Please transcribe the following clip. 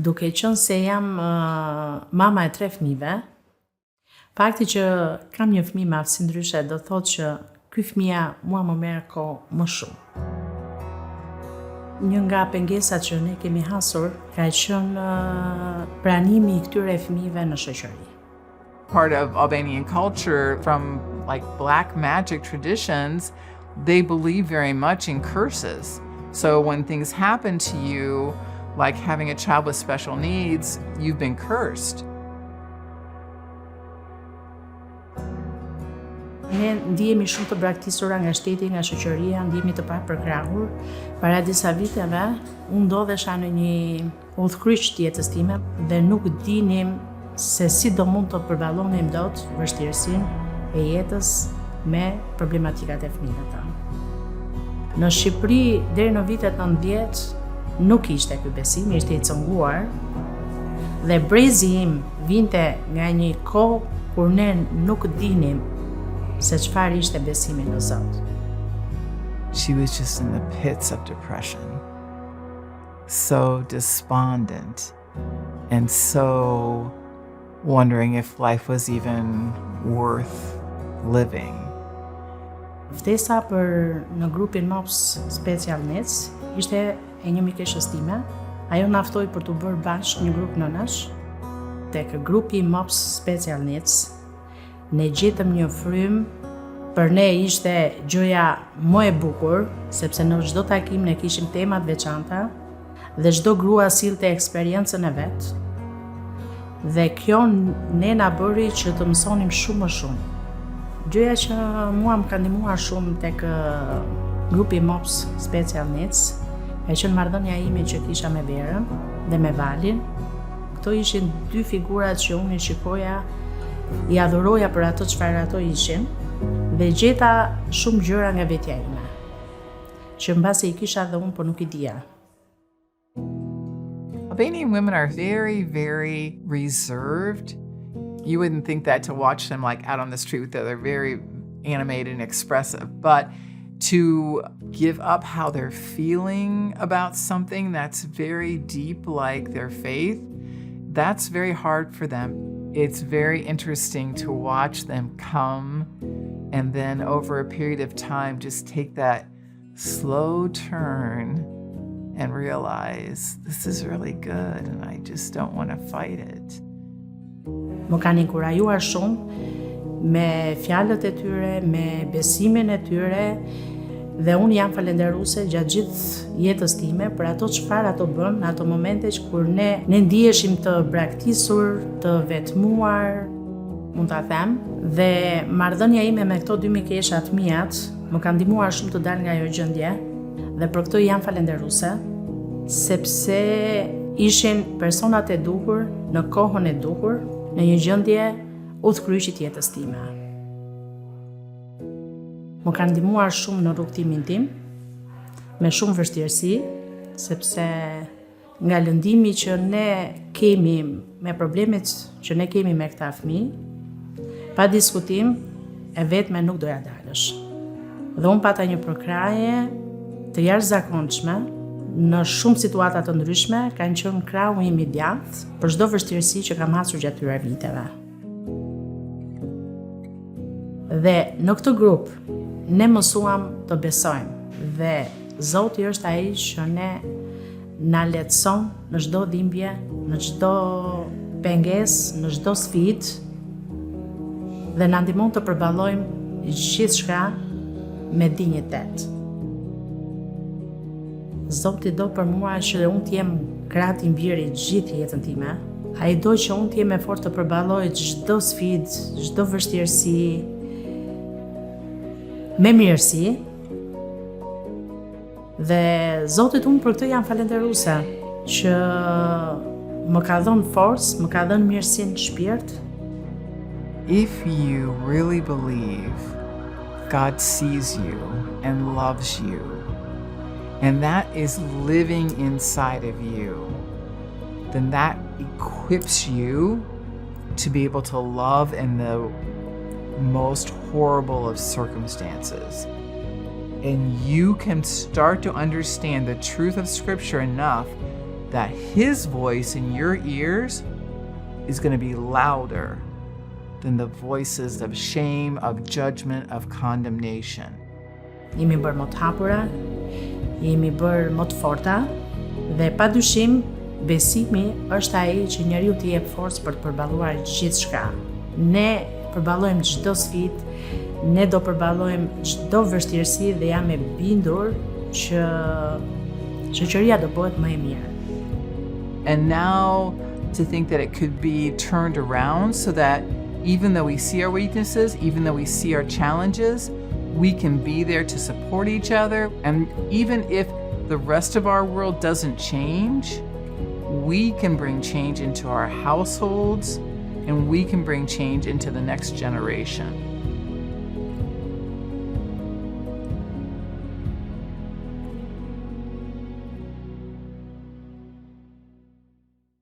Duke qenë se jam mama e 3 fëmijëve, fakti që kam një fëmijë me aftësi ndryshe do thotë që ky fëmija mua më merr kohë më shumë. Një nga pengesat që ne kemi hasur ka qenë pranimi I këtyre fëmijëve në shoqëri. Part of Albanian culture, from like black magic traditions, they believe very much in curses. So when things happen to you, like having a child with special needs, you've been cursed. Ne ndihemi shumë të braktisura nga shteti, nga shoqëria, ndihemi të papërkrahur. Para disa viteve, unë ndodhesha në një udhkryq të jetës time dhe nuk dinim se si do mund të përballonim dot vështirësinë e jetës me problematikat e fëmijëve tanë. Në Shqipëri deri në vitet 90 nuk ishte ky besim, ishte I cënguar dhe brezi im vinte nga një kohë kur ne nuk dinim se çfarë ishte besimi në Zot. She was just in the pits of depression, so despondent and so wondering if life was even worth living. Ftesa për në grupin MOPS Special Needs ishte e një mikeshës time. Ajo na ftoi për të bërë bashkë një grup nënash tek grupi MOPS Special Needs. Ne gjetëm një frym, për ne ishte gjëja më e bukur, sepse në çdo takim ne kishim tema të veçanta dhe çdo grua sillte eksperiencën e vet. Dhe kjo ne na bëri që të mësonim shumë më shumë. Gjëja që mua më ka ndihmuar shumë tek grupi MOPS Special Needs ka qenë marrëdhënia ime që kisha me Verën dhe me Valin. Këto ishin dy figurat që unë I shikoja, I adhuroja për ato çfarë ato ishin dhe gjeta shumë gjëra nga vetja ime, që mbasi I kisha dhe unë, por nuk I dija. Albanian women are very, very reserved. You wouldn't think that to watch them like out on the street. They're very animated and expressive. But to give up how they're feeling about something that's very deep, like their faith, that's very hard for them. It's very interesting to watch them come and then over a period of time just take that slow turn and realize this is really good and I just don't want to fight it. Më kanë inkurajuar shumë me fjalët e tyre, me besimin e tyre dhe unë jam falenderuese gjatë gjithë jetës time për ato çfarë ato bën në ato momente kur ne ndiheshim të braktisur, të vetmuar, mund ta them, dhe marrëdhënia ime me këto dy mikesha fëmijat më ka ndihmuar shumë të dal nga ajo gjendje dhe për këtë jam falenderuese, sepse ishin personat e duhur në kohën e duhur, në një gjendje udhkryqit jetës time. Më kanë ndihmuar shumë në rrugtimin tim, me shumë vështirësi, sepse nga lëndimi që ne kemi me problemet që ne kemi me këta fëmijë, pa diskutim, e vetme nuk doja dalësh. Dhe unë pata një përkraje të jashtëzakonshme, në shumë situata të ndryshme, kanë qenë krahu im I djathtë për çdo vështirësi që kam hasur gjatë këtyre viteve. Dhe në këtë grup ne mësuam të besojmë dhe Zoti është ai që ne na lehtëson në çdo dhimbje, në çdo pengesë, në çdo sfidë dhe na ndihmon të përballojmë gjithçka me dinjitet. Zoti do për mua që unë të jem krahati mbiri gjithë jetën time. Ai do që unë të jem e fortë të përballoj çdo sfidë, çdo vështirësi me mirësi. Dhe Zotit unë për këtë jam falenderuese që më ka dhënë forcë, më ka dhënë mirësinë në shpirt. If you really believe God sees you and loves you, and that is living inside of you, then that equips you to be able to love in the most horrible of circumstances. And you can start to understand the truth of Scripture enough that his voice in your ears is going to be louder than the voices of shame, of judgment, of condemnation. Jemi bërë më të hapura, jemi bërë më të forta dhe padyshim besimi është ai që njeriu t'i jep forcë për të përballuar gjithçka. Ne përballojmë çdo sfidë, ne do përballojmë çdo vështirësi dhe jam e bindur që shoqëria do bëhet më e mirë. And now to think that it could be turned around so that even though we see our weaknesses, even though we see our challenges, we can be there to support each other. And even if the rest of our world doesn't change, we can bring change into our households and we can bring change into the next generation.